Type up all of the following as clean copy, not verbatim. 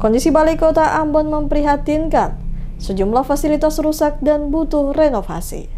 Kondisi Balai Kota Ambon memprihatinkan. Sejumlah fasilitas rusak dan butuh renovasi.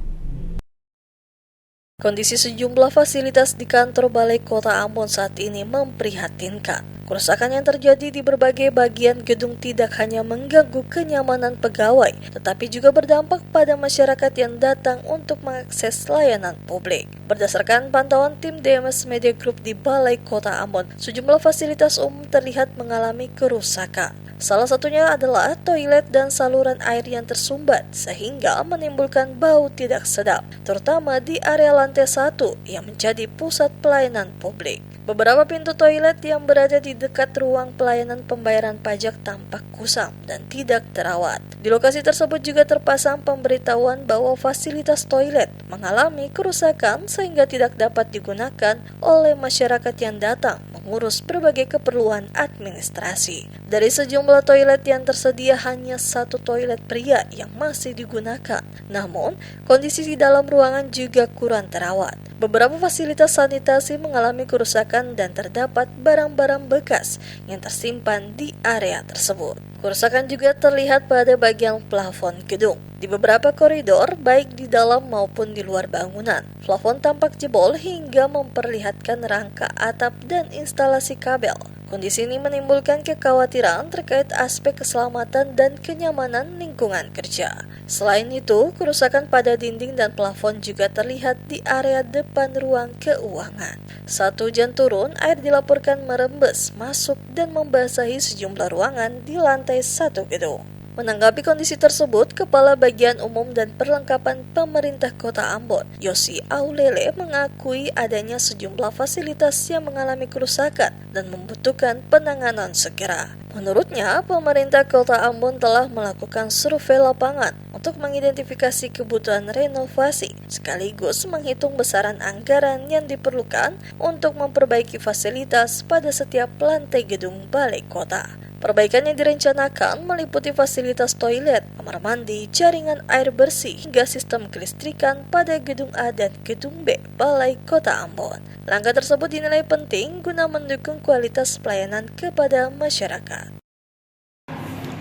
Kondisi sejumlah fasilitas di kantor Balai Kota Ambon saat ini memprihatinkan. Kerusakan yang terjadi di berbagai bagian gedung tidak hanya mengganggu kenyamanan pegawai, tetapi juga berdampak pada masyarakat yang datang untuk mengakses layanan publik. Berdasarkan pantauan tim DMS Media Group di Balai Kota Ambon, sejumlah fasilitas umum terlihat mengalami kerusakan. Salah satunya adalah toilet dan saluran air yang tersumbat sehingga menimbulkan bau tidak sedap, terutama di area lantai 1 yang menjadi pusat pelayanan publik. Beberapa pintu toilet yang berada di dekat ruang pelayanan pembayaran pajak tampak kusam dan tidak terawat. Di lokasi tersebut juga terpasang pemberitahuan bahwa fasilitas toilet mengalami kerusakan sehingga tidak dapat digunakan oleh masyarakat yang datang mengurus berbagai keperluan administrasi. Dari sejumlah toilet yang tersedia hanya satu toilet pria yang masih digunakan. Namun, kondisi di dalam ruangan juga kurang terawat. Beberapa fasilitas sanitasi mengalami kerusakan dan terdapat barang-barang bekas yang tersimpan di area tersebut. Kerusakan juga terlihat pada bagian plafon gedung. Di beberapa koridor, baik di dalam maupun di luar bangunan, plafon tampak jebol hingga memperlihatkan rangka atap dan instalasi kabel. Kondisi ini menimbulkan kekhawatiran terkait aspek keselamatan dan kenyamanan lingkungan kerja. Selain itu, kerusakan pada dinding dan plafon juga terlihat di area depan ruang keuangan. Saat hujan turun, air dilaporkan merembes, masuk dan membasahi sejumlah ruangan di lantai 1 gedung. Menanggapi kondisi tersebut, Kepala Bagian Umum dan Perlengkapan Pemerintah Kota Ambon, Yosi Aulele, mengakui adanya sejumlah fasilitas yang mengalami kerusakan dan membutuhkan penanganan segera. Menurutnya, pemerintah Kota Ambon telah melakukan survei lapangan untuk mengidentifikasi kebutuhan renovasi, sekaligus menghitung besaran anggaran yang diperlukan untuk memperbaiki fasilitas pada setiap lantai gedung Balai Kota. Perbaikan yang direncanakan meliputi fasilitas toilet, kamar mandi, jaringan air bersih, hingga sistem kelistrikan pada gedung A dan gedung B Balai Kota Ambon. Langkah tersebut dinilai penting guna mendukung kualitas pelayanan kepada masyarakat.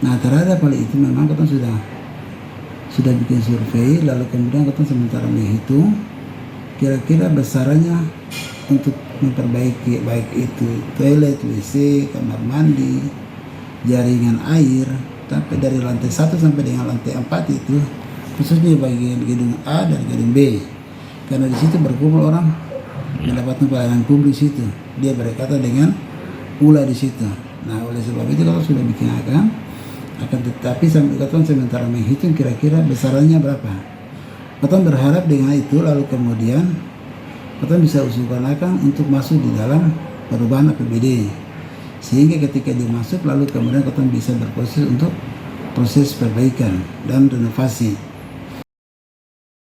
Nah, terhadap hal itu memang kita sudah bikin survei, lalu kemudian kita sementara menghitung kira-kira besarannya untuk memperbaiki baik itu toilet, WC, kamar mandi, jaringan air, sampai dari lantai 1 sampai dengan lantai 4 itu khususnya bagian gedung A dan gedung B, karena di situ berkumpul orang mendapatkan pelayanan publik situ, dia berkaitan dengan pula di situ. Nah, oleh sebab itu kalau sudah bikin akan tetapi sampai kita sementara menghitung kira-kira besarannya berapa. Kita berharap dengan itu lalu kemudian kita bisa usulkan untuk masuk di dalam perubahan APBD, sehingga ketika dia masuk lalu kemudian kita bisa berproses untuk proses perbaikan dan renovasi.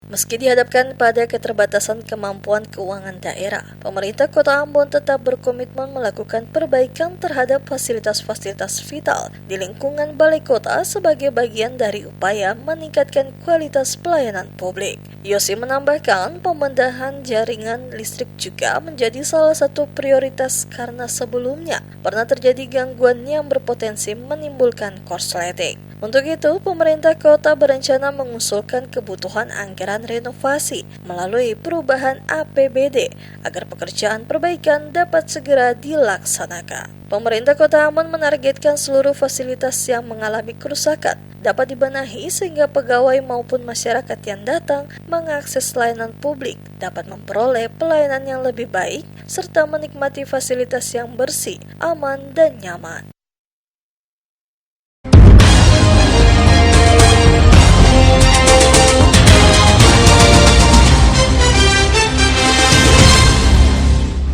Meski dihadapkan pada keterbatasan kemampuan keuangan daerah, pemerintah Kota Ambon tetap berkomitmen melakukan perbaikan terhadap fasilitas-fasilitas vital di lingkungan Balai Kota sebagai bagian dari upaya meningkatkan kualitas pelayanan publik. Yosi menambahkan, pembenahan jaringan listrik juga menjadi salah satu prioritas karena sebelumnya pernah terjadi gangguan yang berpotensi menimbulkan korsleting. Untuk itu, pemerintah kota berencana mengusulkan kebutuhan anggaran renovasi melalui perubahan APBD agar pekerjaan perbaikan dapat segera dilaksanakan. Pemerintah Kota Ambon menargetkan seluruh fasilitas yang mengalami kerusakan dapat dibenahi sehingga pegawai maupun masyarakat yang datang mengakses layanan publik dapat memperoleh pelayanan yang lebih baik serta menikmati fasilitas yang bersih, aman, dan nyaman.